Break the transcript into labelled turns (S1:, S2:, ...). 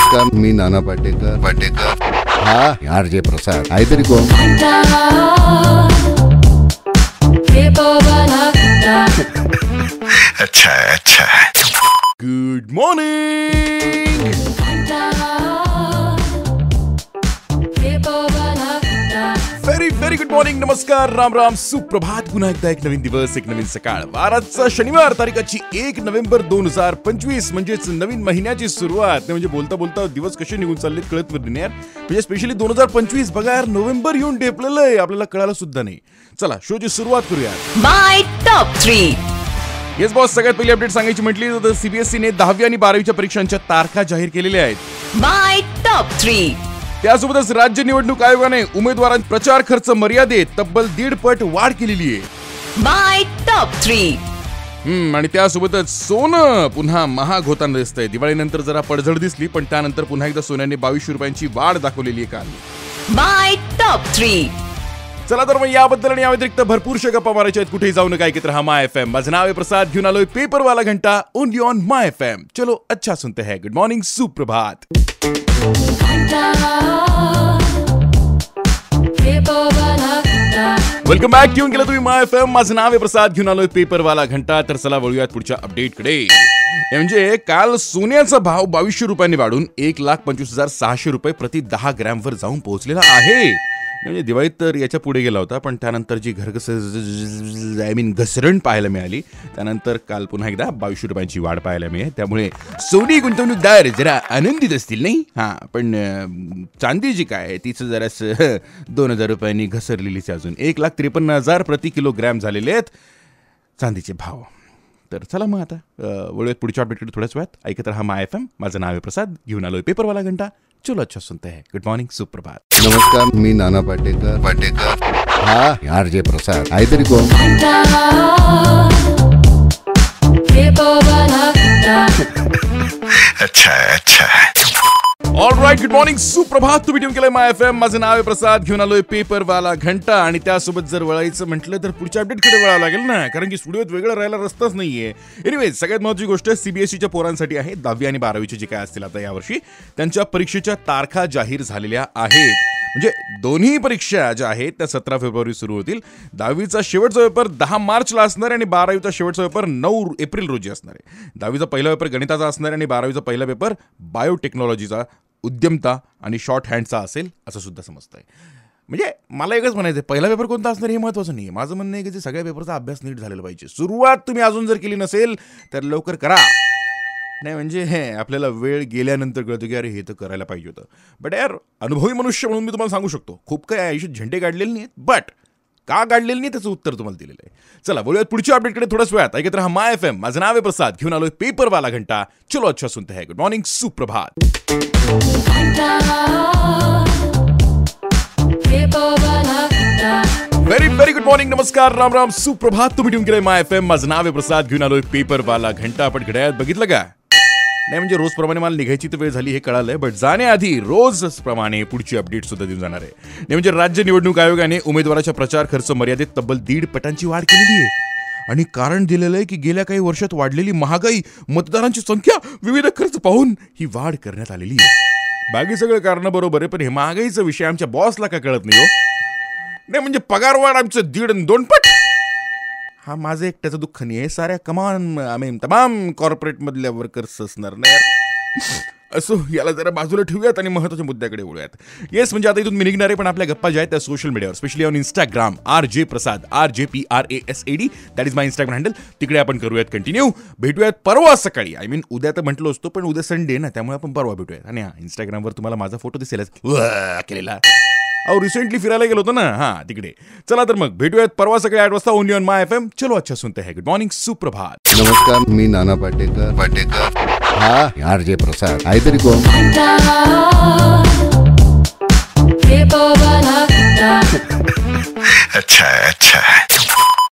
S1: नमस्कार, मी नाना पाटेकर. हा यार जे प्रसाद काहीतरी कोण.
S2: अच्छा. Good morning. Very good morning. नमस्कार, राम राम, सुप्रभात. पुन्हा एकदा एक नवीन दिवस, एक नवीन सकाळ. वाराचा शनिवार, तारीखाची 1 नोव्हेंबर 2025, म्हणजेच नवीन महिन्याची सुरुवात. म्हणजे बोलता बोलता दिवस कसे निघून चाललेत कळत नाही यार. म्हणजे स्पेशली 2025 बघा यार, नोव्हेंबर येऊन ढेपलेलं आहे, आपल्याला कळालं सुद्धा नाही. चला शोची सुरुवात करूया.
S3: माय टॉप 3.
S2: येस बॉस, सगळ्यात पहिली अपडेट सांगायची म्हटली तर सीबीएसईने 10वी आणि 12वीच्या परीक्षांच्या तारखा जाहीर केलेल्या आहेत.
S3: माय टॉप 3.
S2: त्यासोबतच राज्य निवडणूक आयोगाने उमेदवारांच्या प्रचार खर्च मर्यादेत तब्बल 1.5 पट वाढ केलेली आहे.
S3: माय टॉप 3.
S2: आणि त्यासोबतच सोनं पुन्हा महाग होताना दिसतंय. दिवाळीनंतर जरा पडझड दिसली, पण त्यानंतर पुन्हा एकदा सोन्याने 2200 रुपयांची वाढ दाखवलेली आहे काल.
S3: माय टॉप 3.
S2: चला तर मग याबद्दल आणि या व्यतिरिक्त भरपूरशा गप्पा मारायच्या आहेत. कुठेही जाऊ नका, ऐकत रहा माय एफएम. माझं नाव आहे प्रसाद, घेऊन आलोय पेपर वाला घंटा ओनली ऑन माय एफएम. चलो अच्छा सुनते हैं. गुड मॉर्निंग, सुप्रभात. Welcome back. घेऊन गेला तुम्ही माय एफएम. माझं नाव आहे प्रसाद, घेऊन आलोय पेपर वाला घंटा. तर चला वळूयात पुढच्या अपडेटकडे. म्हणजे काल सोन्याचा भाव 2200 रुपयांनी वाढून 1,25,600 रुपये प्रति 10 ग्रॅमवर जाऊन पोहोचलेला आहे. म्हणजे दिवाळीत तर याच्या पुढे गेला होता, पण त्यानंतर जी घसरण पाहायला मिळाली, त्यानंतर काल पुन्हा एकदा 2200 रुपयांची वाढ पाहायला मिळेल. त्यामुळे सोनी गुंतवणूकदार जरा आनंदित असतील नाही. पण चांदी जी काय तिचं जरासं 2000 रुपयांनी घसरलेलीच. अजून 1,53,000 प्रति किलोग्रॅम झालेले आहेत चांदीचे भाव. तर चला मग आता वळूयात पुढच्या अपडेटकडे थोड्याच वेळात. ऐकत रहा माय एफएम. माझं नाव आहे प्रसाद, घेऊन आलोय पेपरवाला घंटा. चलो अच्छा सुनते हैं. गुड मॉर्निंग, सुप्रभात.
S1: नमस्कार, मी नाना पाटेकर. हा यार जे प्रसाद काहीतरी कोण.
S2: अच्छा. ऑल राईट, गुड मॉर्निंग, सुप्रभात. तुम्ही ट्यून केलंय माय एफएम. माझं नाव आहे प्रसाद, घेऊन आलोय पेपर वाला घंटा. आणि त्यासोबत जर वळायचं म्हटलं तर पुढच्या अपडेटकडे वळावं लागेल ना, कारण की स्टुडिओत वेगळं राहायला रस्ताच नाहीये. एनिवेज, सगळ्यात महत्त्वाची गोष्ट सीबीएसईच्या पोरांसाठी आहे. 10वी आणि 12वीचे जे काय असतील आता यावर्षी, त्यांच्या परीक्षेच्या तारखा जाहीर झालेल्या आहेत. म्हणजे दोन्ही परीक्षा ज्या आहेत त्या 17 फेब्रुवारी सुरू होतील. 10वीचा शेवटचा पेपर 10 मार्चला असणार आहे आणि 12वीचा शेवटचा पेपर 9 एप्रिल रोजी असणार आहे. 10वीचा पहिला पेपर गणिताचा असणार आहे आणि 12वीचा पहिला पेपर बायोटेक्नॉलॉजीचा, उद्यमता आणि शॉर्ट हँडचा असेल असं सुद्धा समजतंय. म्हणजे मला एकच म्हणायचं, पहिला पेपर कोणता असणार हे महत्त्वाचं नाही. माझं म्हणणं आहे की सगळ्या पेपरचा अभ्यास नीट झालेला पाहिजे. सुरुवात तुम्ही अजून जर केली नसेल तर लवकर करा. नाही म्हणजे आपल्याला वेळ गेल्यानंतर कळतं की अरे हे तर करायला पाहिजे होतं. बट यार, अनुभवी मनुष्य म्हणून मी तुम्हाला सांगू शकतो, खूप काही आयुष्यात झेंडे काढलेले नाहीत, बट का काढलेले नाही त्याचं उत्तर तुम्हाला दिलेलं आहे. चला बोलूयात पुढच्या अपडेटकडे थोड्याच वेळात. ऐकत रहा माय एफएम. माझं नाव आहे प्रसाद, घेऊन आलोय पेपर वाला घंटा. चलो अच्छा सुनते हैं. गुड मॉर्निंग, सुप्रभात. Very good morning. नमस्कार, राम राम, सुप्रभात. तुम्ही ट्यून केलंय माय एफएम. माझं नाव आहे प्रसाद, घेऊन आलोय पेपर वाला घंटा. आपण घड्याळात बघितलं का? नाही म्हणजे रोजप्रमाणे मला निघायची तर वेळ झाली हे कळालंय, बट जाण्याआधी रोजप्रमाणे पुढची अपडेट सुद्धा देऊन जाणार आहे. नाही म्हणजे राज्य निवडणूक आयोगाने उमेदवाराच्या प्रचार खर्च मर्यादेत तब्बल 1.5 पटांची वाढ केलेली आहे. आणि कारण दिलेलं आहे की गेल्या काही वर्षात वाढलेली महागाई, मतदारांची संख्या, विविध खर्च पाहून ही वाढ करण्यात आलेली आहे. बाकी सगळं कारण बरोबर आहे, पण हे महागाईचा विषय आमच्या बॉसला का कळत नाही हो. नाही म्हणजे पगार वाढ आमचं 1.5 आणि 2 पट. हा माझं एकट्याचं दुःख नाही आहे, साऱ्या तमाम कॉर्पोरेट मधल्या वर्कर्स असणार ना यार. असो, याला जरा बाजूला ठेवूयात आणि महत्त्वाच्या मुद्द्याकडे वळूयात. येस म्हणजे आता इथून मी निघणार आहे, पण आपल्या गप्पा ज्या आहेत त्या सोशल मीडियावर, specially on Instagram, RJ Prasad, RJPRASAD, that is my Instagram handle. तिकडे आपण करूयात कंटिन्यू. भेटूयात परवा सकाळी. आय मीन उद्या तर म्हटलं असतो, पण उद्या संडे ना, त्यामुळे आपण परवा भेटूयात. आणि इंस्टाग्रामवर तुम्हाला माझा फोटो दिसेलच केलेला. रिसेंटली फिरायला गेलो होतो ना, तिकडे. चला तर मग भेटूयात परवा सकाळी 8 वाजता ओनली ऑन माय एफएम. चलो अच्छा सुनते हैं. गुड मॉर्निंग, सुप्रभात.
S1: नमस्कार, मी नाना पाटेकर. हा यार जे प्रसाद काहीतरी कोण.
S2: अच्छा.